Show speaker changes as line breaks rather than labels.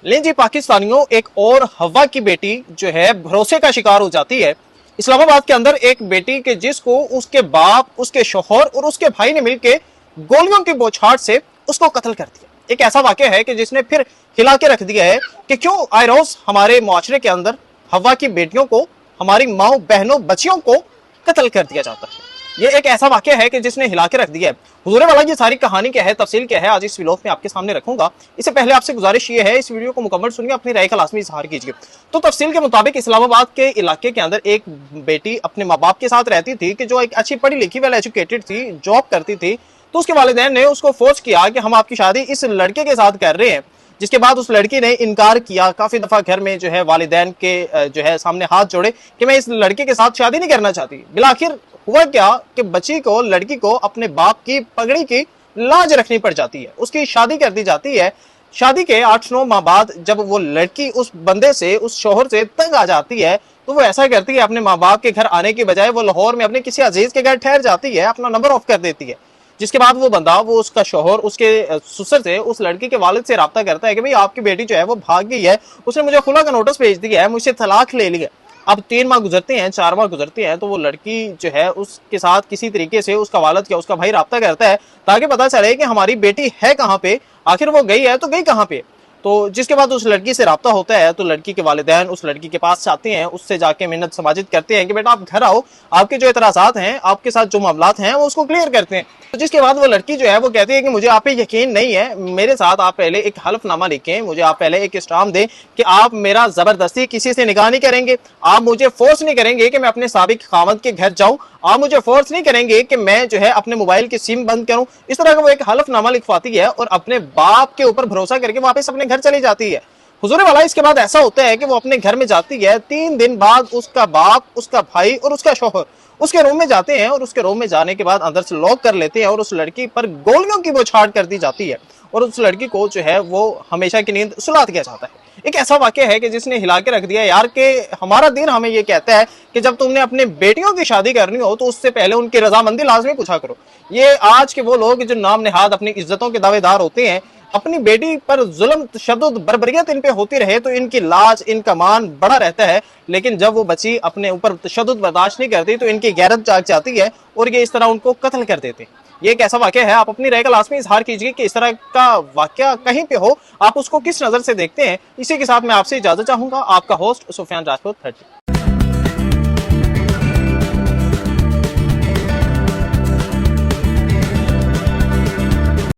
लेकिन जी पाकिस्तानियों, एक और हवा की बेटी जो है भरोसे का शिकार हो जाती है। इस्लामाबाद के अंदर एक बेटी के जिसको उसके बाप, उसके शौहर और उसके भाई ने मिलकर गोलियों की बौछार से उसको कत्ल कर दिया। एक ऐसा वाकया है कि जिसने फिर हिला के रख दिया है कि क्यों आए रोज हमारे मुआशरे के अंदर हवा की बेटियों को, हमारी माओ बहनों बच्चियों को कत्ल कर दिया जाता है। ये एक ऐसा वाकया है कि जिसने हिला के रख दिया है। हुजूर वाला ये सारी कहानी क्या है, तफसील क्या है, आज इस व्लॉग में आपके सामने रखूंगा। इससे पहले आपसे गुजारिश ये है, इस वीडियो को मुकम्मल सुनिए, अपनी राय का लाजमी इजहार कीजिए। तो तफसील के मुताबिक इस्लामाबाद के इलाके के अंदर एक बेटी अपने माँ बाप के साथ रहती थी कि जो एक अच्छी पढ़ी लिखी, वेल एजुकेटेड थी, जॉब करती थी। तो उसके वालिदैन ने उसको फोर्स किया कि हम आपकी शादी इस लड़के के साथ कर रहे हैं। जिसके बाद उस लड़की ने इनकार किया, काफी दफा घर में जो है वालिदैन के जो है सामने हाथ जोड़े कि मैं इस लड़के के साथ शादी नहीं करना चाहती। बिलाखिर हुआ क्या कि बच्ची को, लड़की को अपने बाप की पगड़ी की लाज रखनी पड़ जाती है, उसकी शादी कर दी जाती है। शादी के 8-9 माह बाद जब वो लड़की उस बंदे से, उस शोहर से तंग आ जाती है, तो वो ऐसा करती है, अपने माँ बाप के घर आने की बजाय वो लाहौर में अपने किसी अजीज के घर ठहर जाती है, अपना नंबर ऑफ कर देती है। जिसके बाद वो बंदा, वो उसका शोहर, उसके ससुर से, उस लड़की के वालिद से राब्ता करता है कि भाई आपकी बेटी जो है वो भाग गई है, उसने मुझे खुला का नोटिस भेज दिया है, मुझसे तलाक ले लिया। अब 3 माह गुजरते हैं, 4 माह गुजरते हैं, तो वो लड़की जो है उसके साथ किसी तरीके से उसका वालिद या उसका भाई राब्ता करता है ताकि पता चले कि हमारी बेटी है कहाँ पे, आखिर वो गई है तो गई कहाँ पे। तो जिसके बाद उस लड़की से राब्ता होता है, तो लड़की के वालिदैन उस लड़की के पास जाते हैं, उससे जाके मिन्नत समाजित करते हैं कि बेटा आप घर आओ, आपके जो एतराज़ात हैं, आपके साथ जो मामलात हैं वो उसको क्लियर करते हैं। तो जिसके बाद वो लड़की जो है वो कहती है कि मुझे आप पे यकीन नहीं है, मेरे साथ आप पहले एक हल्फनामा लिखें, मुझे आप पहले एक स्टाम्प दें कि आप मेरा जबरदस्ती किसी से निकाह नहीं करेंगे, आप मुझे फोर्स नहीं करेंगे कि मैं अपने साबिक खामद के घर जाऊं, आप मुझे फोर्स नहीं करेंगे कि मैं जो है अपने मोबाइल की सिम बंद करूं। इस तरह का वो एक हल्फनामा लिखवाती है और अपने बाप के ऊपर भरोसा करके वापस अपने घर चली जाती है। हुजूर वाला इसके बाद ऐसा होता है कि वो अपने घर में जाती है, 3 दिन बाद उसका बाप, उसका भाई और उसका शौहर उसके रूम में जाते हैं और उसके रूम में जाने के बाद अंदर से लॉक कर लेते हैं और उस लड़की पर गोलियों की बौछार कर दी जाती है और उस लड़की को जो है वो हमेशा की नींद सुला दिया जाता है। एक ऐसा वाकया है कि जिसने हिला के रख दिया यार, कि हमारा दिन हमें ये कहता है कि जब तुमने अपने बेटियों की शादी करनी हो तो उससे पहले उनकी रजामंदी लाजमी पूछा करो। ये आज के वो लोग जो नाम निहाद अपनी इज्जतों के दावेदार होते हैं, अपनी बेटी पर जुल्म, तशद्दुद, बर्बरियत इन पे होती रहे तो इनकी लाज, इनका मान बड़ा रहता है, लेकिन जब वो बच्ची अपने ऊपर तशद्दुद बर्दाश्त नहीं करती तो इनकी गैरत जाग जाती है और ये इस तरह उनको कत्ल कर देते हैं। ये एक ऐसा वाकया है, आप अपनी राय का लाजमी इजहार कीजिए कि इस तरह का वाकया कहीं पे हो, आप उसको किस नजर से देखते हैं। इसी के साथ मैं आपसे इजाजत चाहूंगा। आपका होस्ट सुफियान राजपूत।